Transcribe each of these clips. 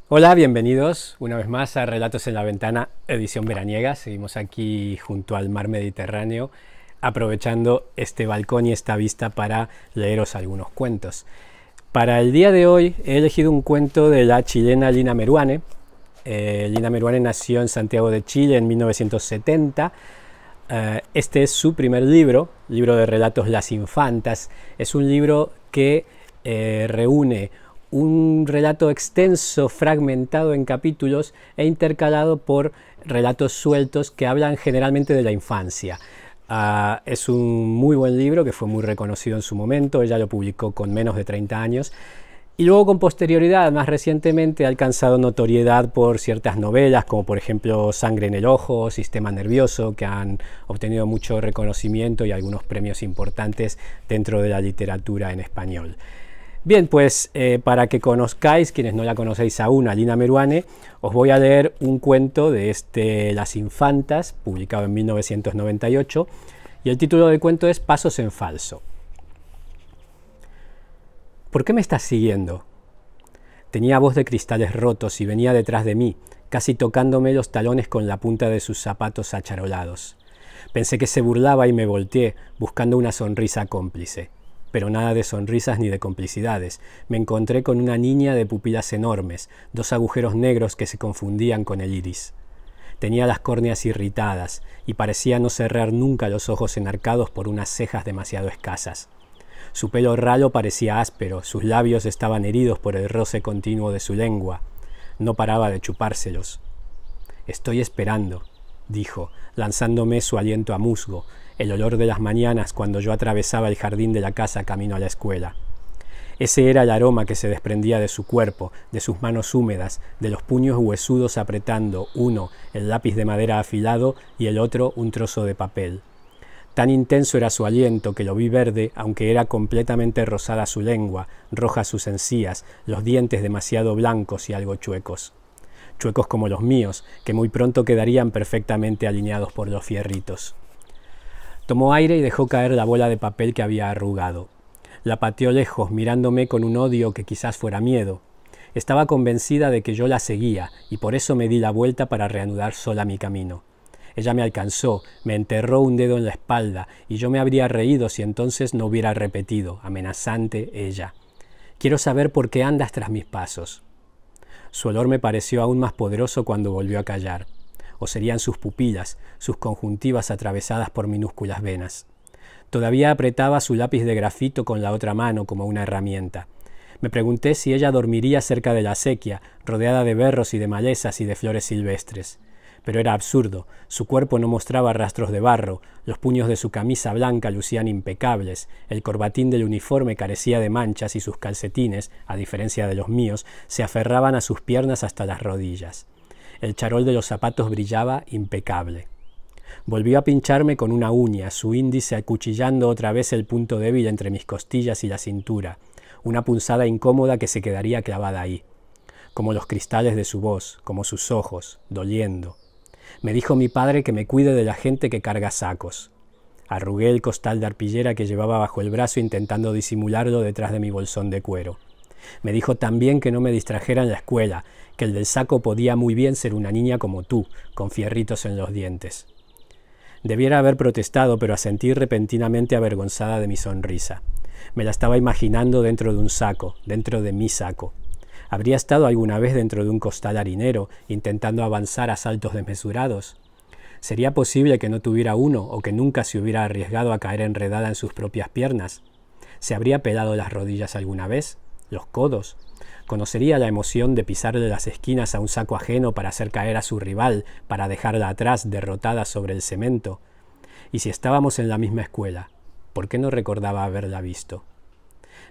Hola, bienvenidos una vez más a Relatos en la Ventana, edición veraniega. Seguimos aquí junto al mar Mediterráneo, aprovechando este balcón y esta vista para leeros algunos cuentos. Para el día de hoy he elegido un cuento de la chilena Lina Meruane. Lina Meruane nació en Santiago de Chile en 1970. Este es su primer libro de relatos Las Infantas. Es un libro que reúne un relato extenso, fragmentado en capítulos e intercalado por relatos sueltos que hablan generalmente de la infancia. Es un muy buen libro que fue muy reconocido en su momento. Ella lo publicó con menos de 30 años y luego con posterioridad, más recientemente, ha alcanzado notoriedad por ciertas novelas como por ejemplo Sangre en el Ojo, Sistema Nervioso, que han obtenido mucho reconocimiento y algunos premios importantes dentro de la literatura en español. Bien, pues para que conozcáis, quienes no la conocéis aún, a Lina Meruane, os voy a leer un cuento de Las Infantas, publicado en 1998, y el título del cuento es Pasos en falso. ¿Por qué me estás siguiendo? Tenía voz de cristales rotos y venía detrás de mí, casi tocándome los talones con la punta de sus zapatos acharolados. Pensé que se burlaba y me volteé, buscando una sonrisa cómplice. Pero nada de sonrisas ni de complicidades. Me encontré con una niña de pupilas enormes, dos agujeros negros que se confundían con el iris. Tenía las córneas irritadas y parecía no cerrar nunca los ojos enarcados por unas cejas demasiado escasas. Su pelo ralo parecía áspero, sus labios estaban heridos por el roce continuo de su lengua. No paraba de chupárselos. «Estoy esperando», dijo, lanzándome su aliento a musgo, el olor de las mañanas cuando yo atravesaba el jardín de la casa camino a la escuela. Ese era el aroma que se desprendía de su cuerpo, de sus manos húmedas, de los puños huesudos apretando, uno el lápiz de madera afilado y el otro un trozo de papel. Tan intenso era su aliento que lo vi verde, aunque era completamente rosada su lengua, rojas sus encías, los dientes demasiado blancos y algo chuecos. Chuecos como los míos, que muy pronto quedarían perfectamente alineados por los fierritos. Tomó aire y dejó caer la bola de papel que había arrugado. La pateó lejos, mirándome con un odio que quizás fuera miedo. Estaba convencida de que yo la seguía, y por eso me di la vuelta para reanudar sola mi camino. Ella me alcanzó, me enterró un dedo en la espalda, y yo me habría reído si entonces no hubiera repetido, amenazante, ella. «Quiero saber por qué andas tras mis pasos». Su olor me pareció aún más poderoso cuando volvió a callar. O serían sus pupilas, sus conjuntivas atravesadas por minúsculas venas. Todavía apretaba su lápiz de grafito con la otra mano como una herramienta. Me pregunté si ella dormiría cerca de la acequia, rodeada de berros y de malezas y de flores silvestres. Pero era absurdo, su cuerpo no mostraba rastros de barro, los puños de su camisa blanca lucían impecables, el corbatín del uniforme carecía de manchas y sus calcetines, a diferencia de los míos, se aferraban a sus piernas hasta las rodillas. El charol de los zapatos brillaba impecable. Volvió a pincharme con una uña, su índice acuchillando otra vez el punto débil entre mis costillas y la cintura, una punzada incómoda que se quedaría clavada ahí, como los cristales de su voz, como sus ojos, doliendo. Me dijo mi padre que me cuide de la gente que carga sacos. Arrugué el costal de arpillera que llevaba bajo el brazo intentando disimularlo detrás de mi bolsón de cuero. Me dijo también que no me distrajera en la escuela, que el del saco podía muy bien ser una niña como tú, con fierritos en los dientes. Debiera haber protestado, pero asentí repentinamente avergonzada de mi sonrisa. Me la estaba imaginando dentro de un saco, dentro de mi saco. ¿Habría estado alguna vez dentro de un costal harinero, intentando avanzar a saltos desmesurados? ¿Sería posible que no tuviera uno o que nunca se hubiera arriesgado a caer enredada en sus propias piernas? ¿Se habría pelado las rodillas alguna vez? ¿Los codos? ¿Conocería la emoción de pisarle las esquinas a un saco ajeno para hacer caer a su rival, para dejarla atrás, derrotada sobre el cemento? Y si estábamos en la misma escuela, ¿por qué no recordaba haberla visto?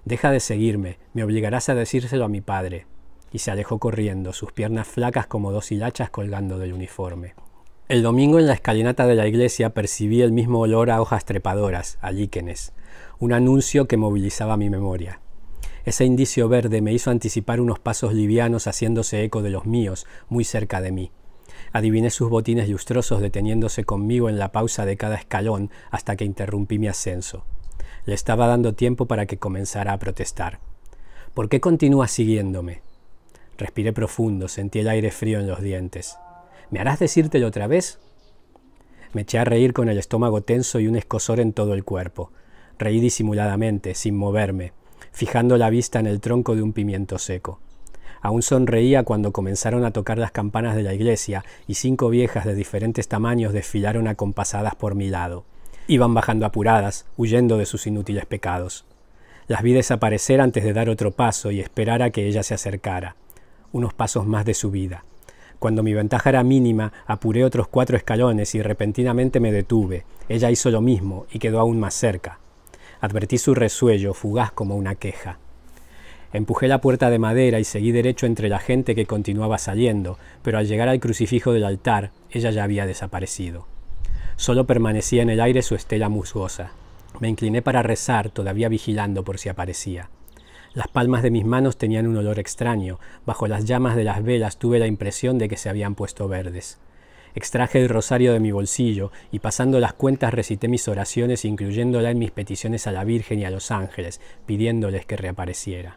«Deja de seguirme, me obligarás a decírselo a mi padre». Y se alejó corriendo, sus piernas flacas como dos hilachas colgando del uniforme. El domingo en la escalinata de la iglesia percibí el mismo olor a hojas trepadoras, a líquenes, un anuncio que movilizaba mi memoria. Ese indicio verde me hizo anticipar unos pasos livianos haciéndose eco de los míos, muy cerca de mí. Adiviné sus botines lustrosos deteniéndose conmigo en la pausa de cada escalón hasta que interrumpí mi ascenso. Le estaba dando tiempo para que comenzara a protestar. «¿Por qué continúas siguiéndome?» Respiré profundo, sentí el aire frío en los dientes. ¿Me harás decírtelo otra vez? Me eché a reír con el estómago tenso y un escozor en todo el cuerpo. Reí disimuladamente, sin moverme, fijando la vista en el tronco de un pimiento seco. Aún sonreía cuando comenzaron a tocar las campanas de la iglesia y 5 viejas de diferentes tamaños desfilaron acompasadas por mi lado. Iban bajando apuradas, huyendo de sus inútiles pecados. Las vi desaparecer antes de dar otro paso y esperar a que ella se acercara. Unos pasos más de subida. Cuando mi ventaja era mínima, apuré otros 4 escalones y repentinamente me detuve. Ella hizo lo mismo y quedó aún más cerca. Advertí su resuello, fugaz como una queja. Empujé la puerta de madera y seguí derecho entre la gente que continuaba saliendo, pero al llegar al crucifijo del altar, ella ya había desaparecido. Solo permanecía en el aire su estela musgosa. Me incliné para rezar, todavía vigilando por si aparecía. Las palmas de mis manos tenían un olor extraño. Bajo las llamas de las velas tuve la impresión de que se habían puesto verdes. Extraje el rosario de mi bolsillo y pasando las cuentas recité mis oraciones, incluyéndola en mis peticiones a la Virgen y a los ángeles, pidiéndoles que reapareciera.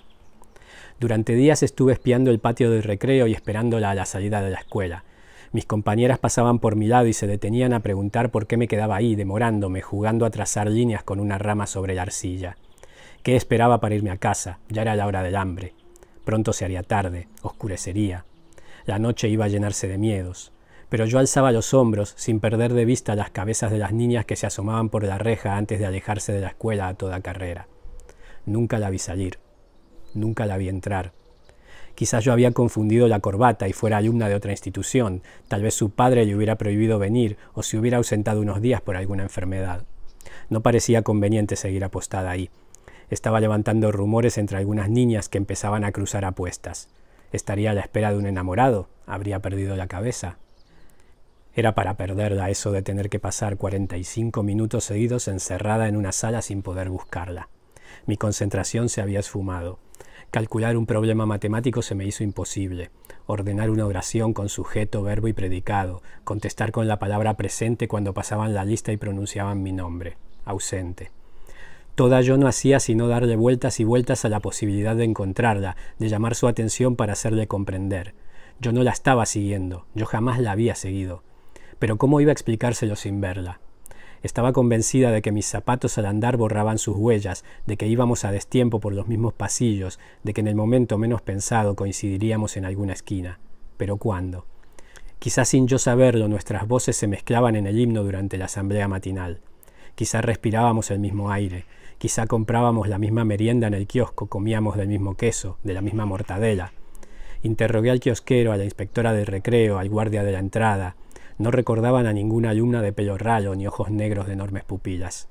Durante días estuve espiando el patio del recreo y esperándola a la salida de la escuela. Mis compañeras pasaban por mi lado y se detenían a preguntar por qué me quedaba ahí, demorándome, jugando a trazar líneas con una rama sobre la arcilla. ¿Qué esperaba para irme a casa? Ya era la hora del hambre. Pronto se haría tarde, oscurecería. La noche iba a llenarse de miedos. Pero yo alzaba los hombros, sin perder de vista las cabezas de las niñas que se asomaban por la reja antes de alejarse de la escuela a toda carrera. Nunca la vi salir. Nunca la vi entrar. Quizás yo había confundido la corbata y fuera alumna de otra institución. Tal vez su padre le hubiera prohibido venir o se hubiera ausentado unos días por alguna enfermedad. No parecía conveniente seguir apostada ahí. Estaba levantando rumores entre algunas niñas que empezaban a cruzar apuestas. ¿Estaría a la espera de un enamorado? ¿Habría perdido la cabeza? Era para perderla eso de tener que pasar 45 minutos seguidos encerrada en una sala sin poder buscarla. Mi concentración se había esfumado. Calcular un problema matemático se me hizo imposible. Ordenar una oración con sujeto, verbo y predicado. Contestar con la palabra presente cuando pasaban la lista y pronunciaban mi nombre. Ausente. Toda yo no hacía sino darle vueltas y vueltas a la posibilidad de encontrarla, de llamar su atención para hacerle comprender. Yo no la estaba siguiendo, yo jamás la había seguido. Pero ¿cómo iba a explicárselo sin verla? Estaba convencida de que mis zapatos al andar borraban sus huellas, de que íbamos a destiempo por los mismos pasillos, de que en el momento menos pensado coincidiríamos en alguna esquina. ¿Pero cuándo? Quizás sin yo saberlo, nuestras voces se mezclaban en el himno durante la asamblea matinal. Quizá respirábamos el mismo aire, quizá comprábamos la misma merienda en el kiosco, comíamos del mismo queso, de la misma mortadela. Interrogué al kiosquero, a la inspectora del recreo, al guardia de la entrada. No recordaban a ninguna alumna de pelo ralo ni ojos negros de enormes pupilas.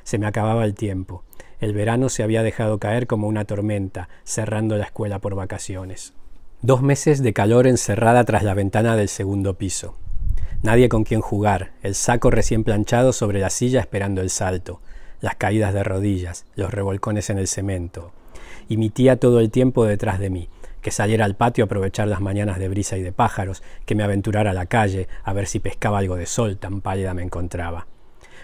Se me acababa el tiempo. El verano se había dejado caer como una tormenta, cerrando la escuela por vacaciones. 2 meses de calor encerrada tras la ventana del segundo piso. Nadie con quien jugar, el saco recién planchado sobre la silla esperando el salto, las caídas de rodillas, los revolcones en el cemento. Y mi tía todo el tiempo detrás de mí, que saliera al patio a aprovechar las mañanas de brisa y de pájaros, que me aventurara a la calle a ver si pescaba algo de sol, tan pálida me encontraba.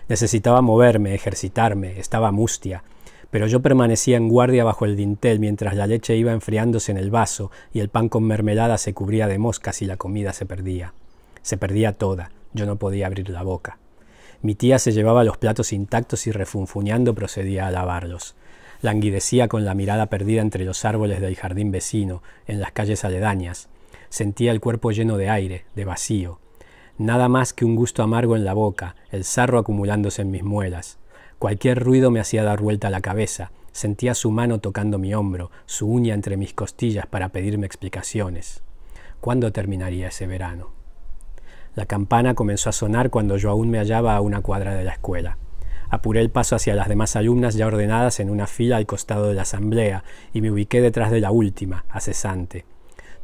Necesitaba moverme, ejercitarme, estaba mustia, pero yo permanecía en guardia bajo el dintel mientras la leche iba enfriándose en el vaso y el pan con mermelada se cubría de moscas y la comida se perdía. Se perdía toda, yo no podía abrir la boca. Mi tía se llevaba los platos intactos y refunfuñando procedía a lavarlos. Languidecía con la mirada perdida entre los árboles del jardín vecino, en las calles aledañas. Sentía el cuerpo lleno de aire, de vacío. Nada más que un gusto amargo en la boca, el sarro acumulándose en mis muelas. Cualquier ruido me hacía dar vuelta la cabeza. Sentía su mano tocando mi hombro, su uña entre mis costillas para pedirme explicaciones. ¿Cuándo terminaría ese verano? La campana comenzó a sonar cuando yo aún me hallaba a una cuadra de la escuela. Apuré el paso hacia las demás alumnas ya ordenadas en una fila al costado de la asamblea y me ubiqué detrás de la última, a cesante.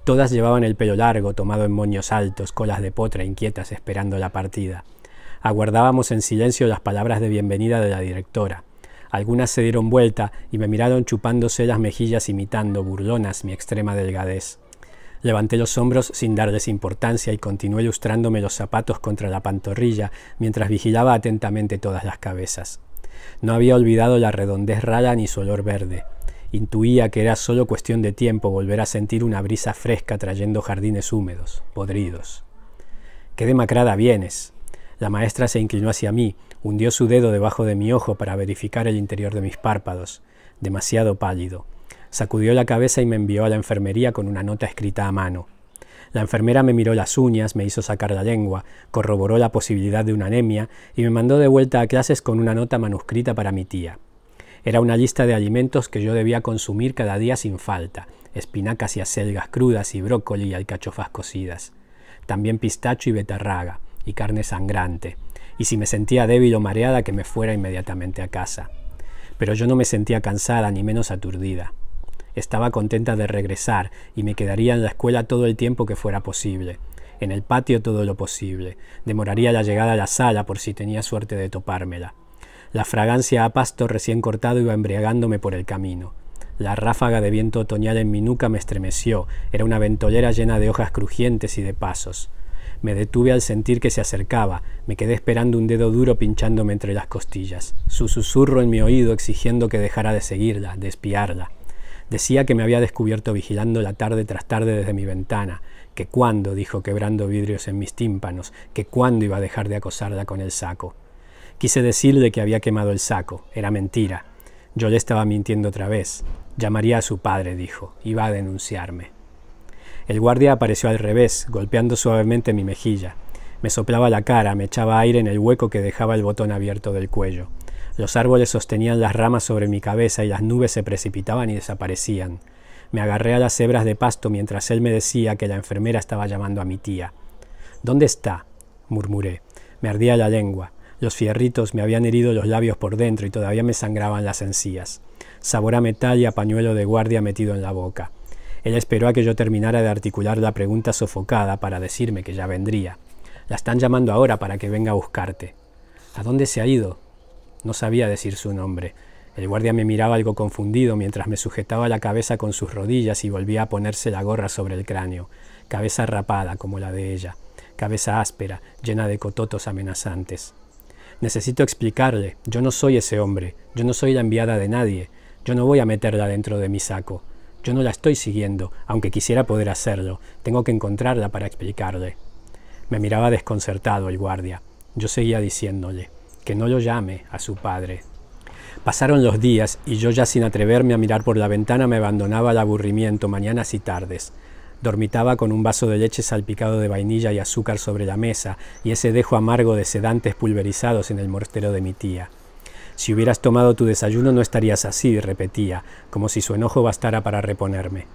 Todas llevaban el pelo largo, tomado en moños altos, colas de potra inquietas esperando la partida. Aguardábamos en silencio las palabras de bienvenida de la directora. Algunas se dieron vuelta y me miraron chupándose las mejillas imitando, burlonas, mi extrema delgadez. Levanté los hombros sin darles importancia y continué lustrándome los zapatos contra la pantorrilla mientras vigilaba atentamente todas las cabezas. No había olvidado la redondez rala ni su olor verde. Intuía que era solo cuestión de tiempo volver a sentir una brisa fresca trayendo jardines húmedos, podridos. «¡Qué demacrada vienes!». La maestra se inclinó hacia mí, hundió su dedo debajo de mi ojo para verificar el interior de mis párpados. Demasiado pálido. Sacudió la cabeza y me envió a la enfermería con una nota escrita a mano. La enfermera me miró las uñas, me hizo sacar la lengua, corroboró la posibilidad de una anemia y me mandó de vuelta a clases con una nota manuscrita para mi tía. Era una lista de alimentos que yo debía consumir cada día sin falta: espinacas y acelgas crudas y brócoli y alcachofas cocidas. También pistacho y betarraga, y carne sangrante, y si me sentía débil o mareada que me fuera inmediatamente a casa. Pero yo no me sentía cansada ni menos aturdida. Estaba contenta de regresar y me quedaría en la escuela todo el tiempo que fuera posible, en el patio todo lo posible. Demoraría la llegada a la sala por si tenía suerte de topármela. La fragancia a pasto recién cortado iba embriagándome por el camino. La ráfaga de viento otoñal en mi nuca me estremeció, era una ventolera llena de hojas crujientes y de pasos. Me detuve al sentir que se acercaba, me quedé esperando un dedo duro pinchándome entre las costillas. Su susurro en mi oído exigiendo que dejara de seguirla, de espiarla. Decía que me había descubierto vigilándola tarde tras tarde desde mi ventana, que cuándo, dijo quebrando vidrios en mis tímpanos, que cuándo iba a dejar de acosarla con el saco. Quise decirle que había quemado el saco, era mentira. Yo le estaba mintiendo otra vez. Llamaría a su padre, dijo, iba a denunciarme. El guardia apareció al revés, golpeando suavemente mi mejilla. Me soplaba la cara, me echaba aire en el hueco que dejaba el botón abierto del cuello. Los árboles sostenían las ramas sobre mi cabeza y las nubes se precipitaban y desaparecían. Me agarré a las hebras de pasto mientras él me decía que la enfermera estaba llamando a mi tía. «¿Dónde está?», murmuré. Me ardía la lengua. Los fierritos me habían herido los labios por dentro y todavía me sangraban las encías. Sabor a metal y a pañuelo de guardia metido en la boca. Él esperó a que yo terminara de articular la pregunta sofocada para decirme que ya vendría. «La están llamando ahora para que venga a buscarte». «¿A dónde se ha ido?». No sabía decir su nombre. El guardia me miraba algo confundido mientras me sujetaba la cabeza con sus rodillas y volvía a ponerse la gorra sobre el cráneo. Cabeza rapada como la de ella. Cabeza áspera, llena de cototos amenazantes. «Necesito explicarle. Yo no soy ese hombre. Yo no soy la enviada de nadie. Yo no voy a meterla dentro de mi saco. Yo no la estoy siguiendo, aunque quisiera poder hacerlo. Tengo que encontrarla para explicarle». Me miraba desconcertado el guardia. Yo seguía diciéndole que no lo llame a su padre. Pasaron los días y yo, ya sin atreverme a mirar por la ventana, me abandonaba al aburrimiento mañanas y tardes. Dormitaba con un vaso de leche salpicado de vainilla y azúcar sobre la mesa y ese dejo amargo de sedantes pulverizados en el mortero de mi tía. «Si hubieras tomado tu desayuno no estarías así», repetía, como si su enojo bastara para reponerme.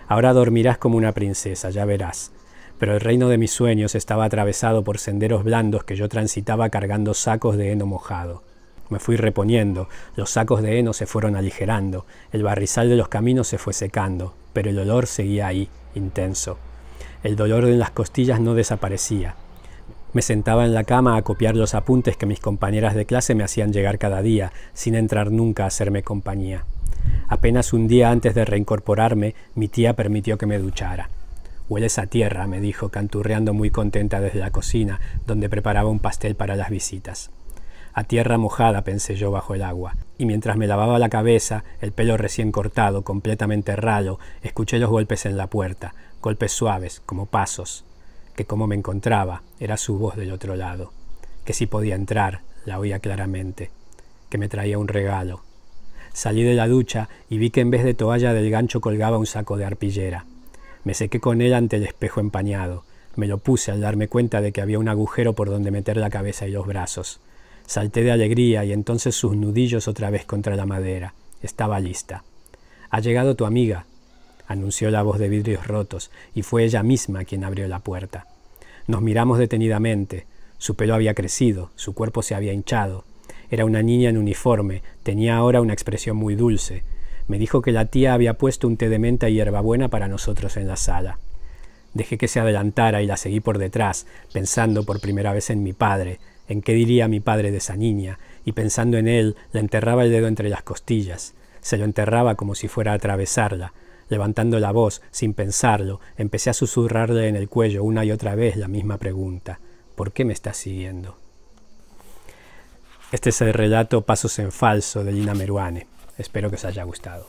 «Ahora dormirás como una princesa, ya verás». Pero el reino de mis sueños estaba atravesado por senderos blandos que yo transitaba cargando sacos de heno mojado. Me fui reponiendo, los sacos de heno se fueron aligerando, el barrizal de los caminos se fue secando, pero el olor seguía ahí, intenso. El dolor en las costillas no desaparecía. Me sentaba en la cama a copiar los apuntes que mis compañeras de clase me hacían llegar cada día, sin entrar nunca a hacerme compañía. Apenas un día antes de reincorporarme, mi tía permitió que me duchara. «Hueles a tierra», me dijo, canturreando muy contenta desde la cocina, donde preparaba un pastel para las visitas. A tierra mojada, pensé yo bajo el agua, y mientras me lavaba la cabeza, el pelo recién cortado, completamente ralo, escuché los golpes en la puerta, golpes suaves, como pasos. Que como me encontraba, era su voz del otro lado. Que si podía entrar, la oía claramente. Que me traía un regalo. Salí de la ducha y vi que en vez de toalla del gancho colgaba un saco de arpillera. Me sequé con él ante el espejo empañado. Me lo puse al darme cuenta de que había un agujero por donde meter la cabeza y los brazos. Salté de alegría y entonces sus nudillos otra vez contra la madera. Estaba lista. «Ha llegado tu amiga», anunció la voz de vidrios rotos, y fue ella misma quien abrió la puerta. Nos miramos detenidamente. Su pelo había crecido, su cuerpo se había hinchado. Era una niña en uniforme, tenía ahora una expresión muy dulce. Me dijo que la tía había puesto un té de menta y hierbabuena para nosotros en la sala. Dejé que se adelantara y la seguí por detrás, pensando por primera vez en mi padre, en qué diría mi padre de esa niña, y pensando en él, le enterraba el dedo entre las costillas. Se lo enterraba como si fuera a atravesarla. Levantando la voz, sin pensarlo, empecé a susurrarle en el cuello una y otra vez la misma pregunta. ¿Por qué me estás siguiendo? Este es el relato Pasos en Falso de Lina Meruane. Espero que os haya gustado.